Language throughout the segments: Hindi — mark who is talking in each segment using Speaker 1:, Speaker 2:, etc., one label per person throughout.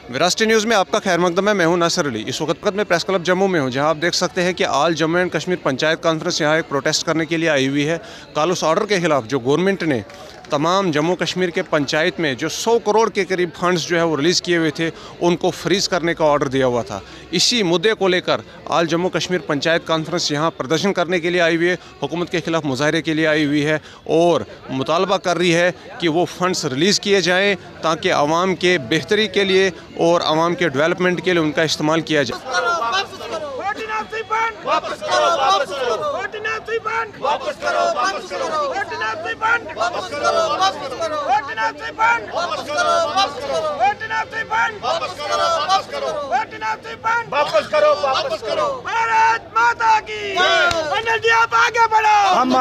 Speaker 1: विरासती न्यूज़ में आपका खैर मकदम है। मैं हूं नासिर अली। इस वक्त मैं प्रेस क्लब जम्मू में हूं, जहां आप देख सकते हैं कि आल जम्मू एंड कश्मीर पंचायत कॉन्फ्रेंस यहां एक प्रोटेस्ट करने के लिए आई हुई है। कल उस ऑर्डर के खिलाफ जो गवर्नमेंट ने तमाम जम्मू कश्मीर के पंचायत में जो 100 करोड़ के करीब फंड्स जो है वो रिलीज़ किए हुए थे, उनको फ्रीज़ करने का ऑर्डर दिया हुआ था। इसी मुद्दे को लेकर आल जम्मू कश्मीर पंचायत कॉन्फ्रेंस यहाँ प्रदर्शन करने के लिए आई हुई है, हुकूमत के खिलाफ मुजाहरे के लिए आई हुई है और मुतालबा कर रही है कि वो फंड्स रिलीज़ किए जाएँ ताकि आवाम के बेहतरी के लिए और आवाम के डेवलपमेंट के लिए उनका इस्तेमाल किया जाए।
Speaker 2: भारत माता की अनिल जी, आप आगे बढ़ो। हम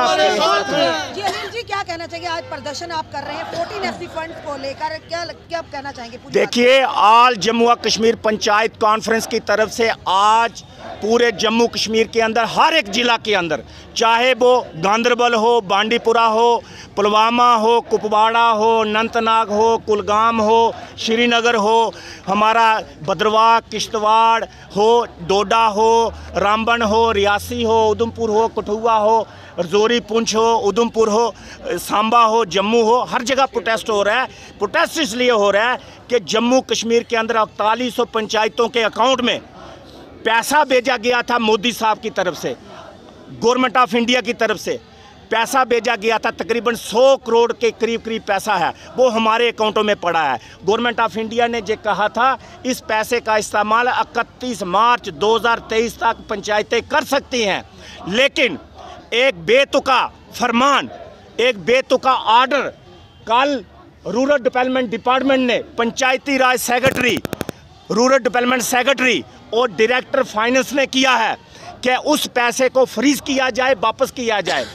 Speaker 3: जी अनिल जी, क्या कहना चाहिए? आज प्रदर्शन आप कर रहे हैं 14 FC फंड्स को लेकर, क्या कहना चाहेंगे?
Speaker 2: देखिए, आल जम्मू कश्मीर पंचायत कॉन्फ्रेंस की तरफ से आज पूरे जम्मू कश्मीर के अंदर हर एक ज़िला के अंदर, चाहे वो गांदरबल हो, बांडीपुरा हो, पुलवामा हो, कुपवाड़ा हो, अनंतनाग हो, कुलगाम हो, श्रीनगर हो, हमारा भद्रवाह, किश्तवाड़ हो, डोडा हो, रामबन हो, रियासी हो, उधमपुर हो, कठुआ हो, रजौरी, पुंछ हो, उधमपुर हो, सांबा हो, जम्मू हो, हर जगह प्रोटेस्ट हो रहा है। प्रोटेस्ट इसलिए हो रहा है कि जम्मू कश्मीर के अंदर 4800 पंचायतों के अकाउंट में पैसा भेजा गया था। मोदी साहब की तरफ से, गवर्नमेंट ऑफ इंडिया की तरफ से पैसा भेजा गया था। तकरीबन 100 करोड़ के करीब पैसा है, वो हमारे अकाउंटों में पड़ा है। गवर्नमेंट ऑफ इंडिया ने जो कहा था, इस पैसे का इस्तेमाल 31 मार्च 2023 तक पंचायतें कर सकती हैं, लेकिन एक बेतुका फरमान, एक बेतुका ऑर्डर कल रूरल डेवलपमेंट डिपार्टमेंट ने पंचायती राज सेक्रेटरी, रूरल डेवलपमेंट सेक्रेटरी और डायरेक्टर फाइनेंस ने किया है कि उस पैसे को फ्रीज किया जाए, वापस किया जाए।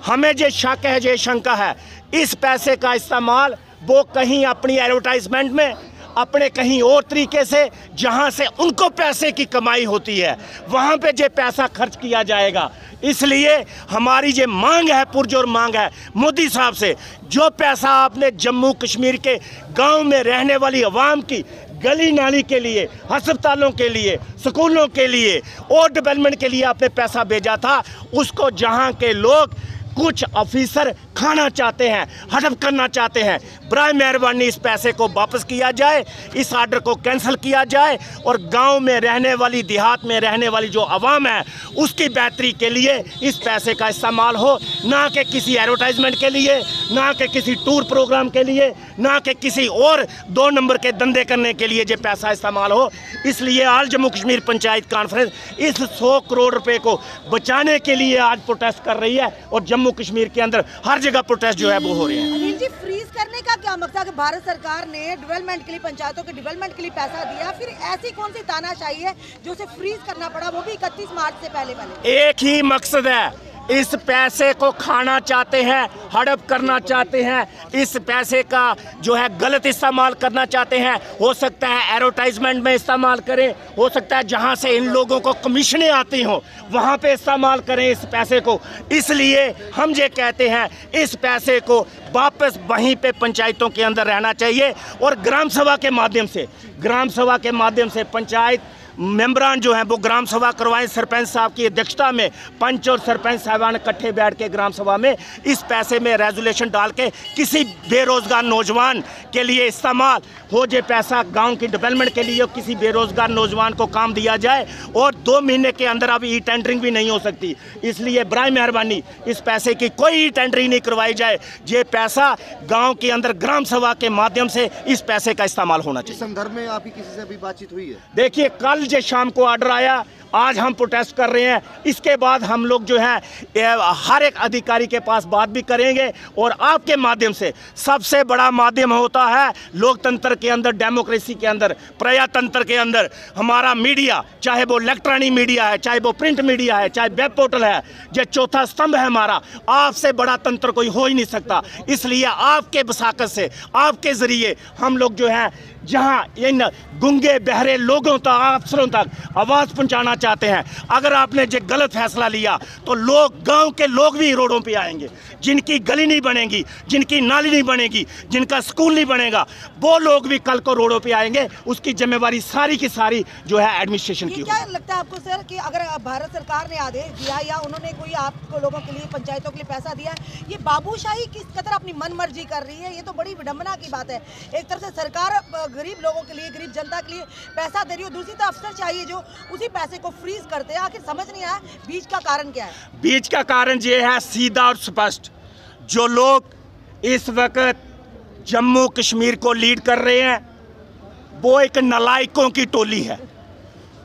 Speaker 2: हमें जो शक है, जो शंका है, इस पैसे का इस्तेमाल वो कहीं अपनी एडवर्टाइजमेंट में, अपने कहीं और तरीके से, जहां से उनको पैसे की कमाई होती है, वहां पे जो पैसा खर्च किया जाएगा। इसलिए हमारी जो मांग है, पुरजोर मांग है मोदी साहब से, जो पैसा आपने जम्मू कश्मीर के गांव में रहने वाली आवाम की गली नाली के लिए, अस्पतालों के लिए, स्कूलों के लिए और डेवलपमेंट के लिए आपने पैसा भेजा था, उसको जहां के लोग, कुछ ऑफिसर खाना चाहते हैं, हड़प करना चाहते हैं, बराए मेहरबानी इस पैसे को वापस किया जाए, इस ऑर्डर को कैंसिल किया जाए और गांव में रहने वाली, देहात में रहने वाली जो आवाम है, उसकी बेहतरी के लिए इस पैसे का इस्तेमाल हो, ना कि किसी एडवर्टाइजमेंट के लिए, ना कि किसी टूर प्रोग्राम के लिए, ना कि किसी और 2 नंबर के धंधे करने के लिए जो पैसा इस्तेमाल हो। इसलिए आल जम्मू कश्मीर पंचायत कॉन्फ्रेंस इस 100 करोड़ रुपए को बचाने के लिए आज प्रोटेस्ट कर रही है और जम्मू कश्मीर के अंदर हर जगह प्रोटेस्ट जो है वो हो रहे हैं।
Speaker 3: अनिल जी, फ्रीज करने का क्या मकसद है? भारत सरकार ने डेवलपमेंट के लिए, पंचायतों के डेवलपमेंट के लिए पैसा दिया, फिर ऐसी कौन सी तानाशाही है जो उसे फ्रीज करना पड़ा, वो भी 31 मार्च से पहले?
Speaker 2: एक ही मकसद है, इस पैसे को खाना चाहते हैं, हड़प करना चाहते हैं, इस पैसे का जो है गलत इस्तेमाल करना चाहते हैं। हो सकता है एडवर्टाइजमेंट में इस्तेमाल करें, हो सकता है जहां से इन लोगों को कमीशनें आती हों वहां पे इस्तेमाल करें इस पैसे को। इसलिए हम ये कहते हैं, इस पैसे को वापस वहीं पे पंचायतों के अंदर रहना चाहिए और ग्राम सभा के माध्यम से, ग्राम सभा के माध्यम से पंचायत मेंबरान जो हैं वो ग्राम सभा करवाएं। सरपंच साहब की अध्यक्षता में पंच और सरपंच साहबान इकट्ठे बैठ के ग्राम सभा में इस पैसे में रेजोल्यूशन डाल के किसी बेरोजगार नौजवान के लिए इस्तेमाल हो, जो पैसा गांव की डेवलपमेंट के लिए किसी बेरोजगार नौजवान को काम दिया जाए। और 2 महीने के अंदर अब ई टेंडरिंग भी नहीं हो सकती, इसलिए बराए मेहरबानी इस पैसे की कोई ई टेंडरिंग नहीं करवाई जाए। ये पैसा गाँव के अंदर ग्राम सभा के माध्यम से इस पैसे का इस्तेमाल होना चाहिए।
Speaker 4: इस संदर्भ में आपकी किसी से अभी बातचीत हुई है?
Speaker 2: देखिए, कल जो शाम को ऑर्डर आया, आज हम प्रोटेस्ट कर रहे हैं। इसके बाद हम लोग जो है हर एक अधिकारी के पास बात भी करेंगे और आपके माध्यम से, सबसे बड़ा माध्यम होता है लोकतंत्र के अंदर, डेमोक्रेसी के अंदर, प्रजातंत्र के अंदर हमारा मीडिया, चाहे वो इलेक्ट्रॉनिक मीडिया है, चाहे वो प्रिंट मीडिया है, चाहे वेब पोर्टल है, जो चौथा स्तंभ है हमारा। आपसे बड़ा तंत्र कोई हो ही नहीं सकता। इसलिए आपके वसाकत से, आपके जरिए हम लोग जो है जहां इन गुंगे बहरे लोगों तक, अफसरों तक आवाज़ पहुंचाना चाहते हैं। अगर आपने जो गलत फैसला लिया तो लोग, गांव के लोग भी रोडों पे आएंगे। जिनकी गली नहीं बनेगी, जिनकी नाली नहीं बनेगी, जिनका स्कूल नहीं बनेगा, वो लोग भी कल को रोडों पे आएंगे। उसकी जिम्मेवारी सारी की सारी जो है एडमिनिस्ट्रेशन की।
Speaker 3: क्या लगता है आपको सर कि अगर भारत सरकार ने आदेश दिया या उन्होंने कोई आपको लोगों के लिए, पंचायतों के लिए पैसा दिया, ये बाबूशाही किस कदर अपनी मनमर्जी कर रही है? ये तो बड़ी विडंबना की बात है। एक तरफ से सरकार गरीब लोगों के लिए, गरीब जनता के लिए पैसा दे रही हो, दूसरी तरफ अफसर चाहिए जो उसी पैसे को फ्रीज करते हैं। आखिर समझ नहीं आया बीच का कारण क्या है?
Speaker 2: बीच का कारण ये है सीधा और स्पष्ट, जो लोग इस वक्त जम्मू कश्मीर को लीड कर रहे हैं वो एक नालायकों की टोली है।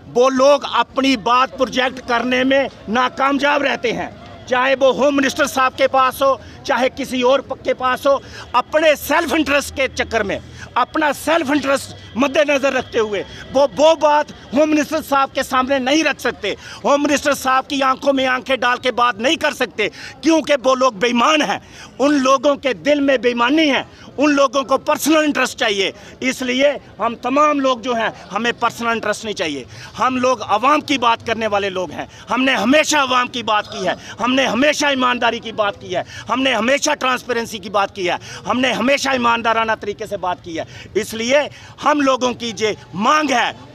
Speaker 2: वो लोग अपनी बात प्रोजेक्ट करने में नाकामयाब रहते हैं, चाहे वो होम मिनिस्टर साहब के पास हो, चाहे किसी और के पास हो। अपने सेल्फ इंटरेस्ट के चक्कर में, अपना सेल्फ इंटरेस्ट मद्देनजर रखते हुए वो बात होम मिनिस्टर साहब के सामने नहीं रख सकते। होम मिनिस्टर साहब की आंखों में आंखें डाल के बात नहीं कर सकते, क्योंकि वो लोग बेईमान हैं। उन लोगों के दिल में बेईमानी है, उन लोगों को पर्सनल इंटरेस्ट चाहिए। इसलिए हम तमाम लोग जो हैं, हमें पर्सनल इंटरेस्ट नहीं चाहिए। हम लोग आवाम की बात करने वाले लोग हैं। हमने हमेशा आवाम की बात की है, हमने हमेशा ईमानदारी की बात की है, हमने हमेशा ट्रांसपेरेंसी की बात की है, हमने हमेशा ईमानदाराना तरीके से बात की है। इसलिए हम लोगों की जो मांग है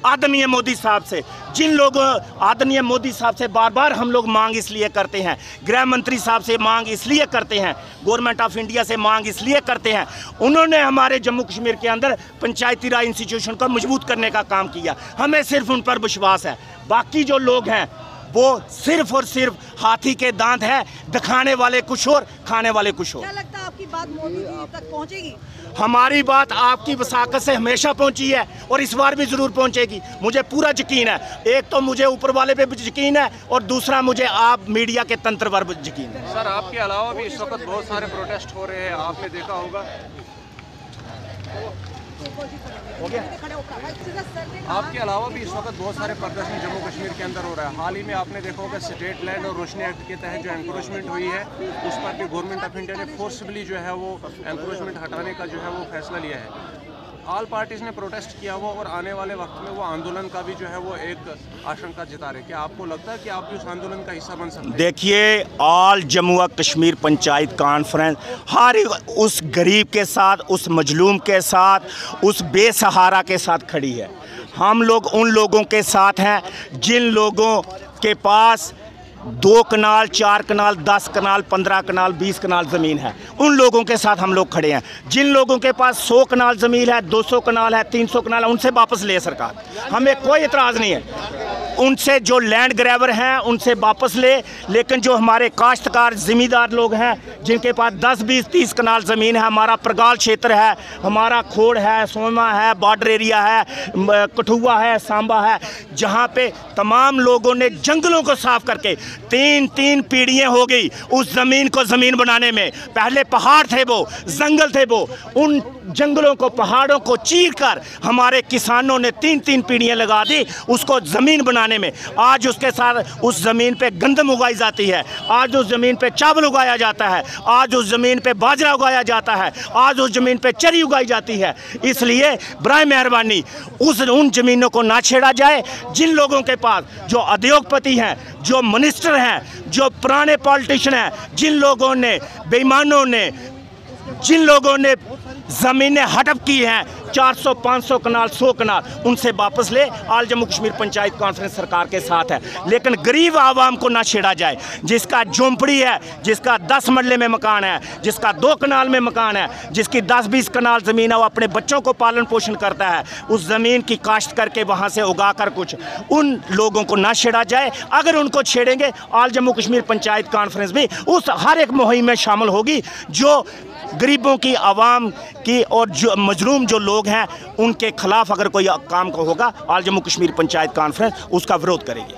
Speaker 2: आदरणीय मोदी साहब से, जिन लोगों आदरणीय मोदी साहब से बार बार हम लोग मांग इसलिए करते हैं, गृह मंत्री साहब से मांग इसलिए करते हैं, गवर्नमेंट ऑफ इंडिया से मांग इसलिए करते हैं, उन्होंने हमारे जम्मू कश्मीर के अंदर पंचायती राज इंस्टीट्यूशन को मजबूत करने का काम किया। हमें सिर्फ उन पर विश्वास है। बाकी जो लोग हैं वो सिर्फ और सिर्फ हाथी के दांत है, दिखाने वाले कुछ और, खाने वाले कुछ और।
Speaker 3: क्या लगता है आपकी बात मोदी जी तक पहुंचेगी?
Speaker 2: हमारी बात आपकी वसाकत से हमेशा पहुंची है और इस बार भी जरूर पहुंचेगी, मुझे पूरा यकीन है। एक तो मुझे ऊपर वाले पे यकीन है और दूसरा मुझे आप मीडिया के तंत्र पर यकीन है।
Speaker 1: सर, आपके अलावा भी इस वक्त बहुत सारे प्रोटेस्ट हो रहे हैं, आपने देखा होगा। आपके अलावा भी इस वक्त बहुत सारे प्रदर्शन जम्मू कश्मीर के अंदर हो रहा है। हाल ही में आपने देखा होगा स्टेट लैंड और रोशनी एक्ट के तहत जो एनक्रोचमेंट हुई है, उस पर भी गवर्नमेंट ऑफ इंडिया ने फोर्सबली जो है वो एनक्रोचमेंट हटाने का जो है वो फैसला लिया है। ऑल पार्टीज ने प्रोटेस्ट किया हुआ और आने वाले वक्त में वो आंदोलन का भी जो है वो एक आशंका जता रहे। क्या आपको लगता है कि आप भी उस आंदोलन का हिस्सा बन सकते हैं?
Speaker 2: देखिए, ऑल जम्मू कश्मीर पंचायत कॉन्फ्रेंस हर उस गरीब के साथ, उस मजलूम के साथ, उस बेसहारा के साथ खड़ी है। हम लोग उन लोगों के साथ हैं जिन लोगों के पास 2 कनाल, 4 कनाल, 10 कनाल, 15 कनाल, 20 कनाल ज़मीन है। उन लोगों के साथ हम लोग खड़े हैं। जिन लोगों के पास 100 कनाल ज़मीन है, 200 कनाल है, 300 कनाल है, उनसे वापस ले सरकार, हमें कोई एतराज़ नहीं है। उनसे जो लैंड ग्रैबर हैं उनसे वापस ले, लेकिन जो हमारे काश्तकार ज़मींदार लोग हैं जिनके पास 10, 20, 30 कनाल ज़मीन है, हमारा परगाल क्षेत्र है, हमारा खोड़ है, सोमा है, बॉर्डर एरिया है, कठुआ है, सांबा है, जहाँ पे तमाम लोगों ने जंगलों को साफ करके 3 पीढ़ियाँ हो गई उस ज़मीन को ज़मीन बनाने में। पहले पहाड़ थे, वो जंगल थे, वो उन जंगलों को, पहाड़ों को चीर कर हमारे किसानों ने 3 पीढ़ियाँ लगा दी उसको ज़मीन बनाने में। आज उसके साथ उस ज़मीन पे गंदम उगाई जाती है, आज उस ज़मीन पे चावल उगाया जाता है, आज उस ज़मीन पे बाजरा उगाया जाता है, आज उस ज़मीन पे चरी उगाई जाती है। इसलिए बराए मेहरबानी उन ज़मीनों को ना छेड़ा जाए। जिन लोगों के पास, जो उद्योगपति हैं, जो मिनिस्टर हैं, जो पुराने पॉलिटिशियन हैं, जिन लोगों ने, बेईमानों ने, जिन लोगों ने ज़मीनें हड़प की हैं 400, 500 कनाल, 100 कनाल, उनसे वापस ले। ऑल जम्मू कश्मीर पंचायत कॉन्फ्रेंस सरकार के साथ है, लेकिन गरीब आवाम को ना छेड़ा जाए। जिसका झोंपड़ी है, जिसका 10 मरले में मकान है, जिसका 2 कनाल में मकान है, जिसकी 10-20 कनाल ज़मीन है, वो अपने बच्चों को पालन पोषण करता है, उस ज़मीन की काश्त करके वहाँ से उगा कर कुछ, उन लोगों को ना छेड़ा जाए। अगर उनको छेड़ेंगे, ऑल जम्मू कश्मीर पंचायत कॉन्फ्रेंस भी उस हर एक मुहिम में शामिल होगी जो गरीबों की, आवाम की और जो मजलूम जो लोग हैं उनके खिलाफ अगर कोई काम को होगा, ऑल जम्मू कश्मीर पंचायत कॉन्फ्रेंस उसका विरोध करेगी।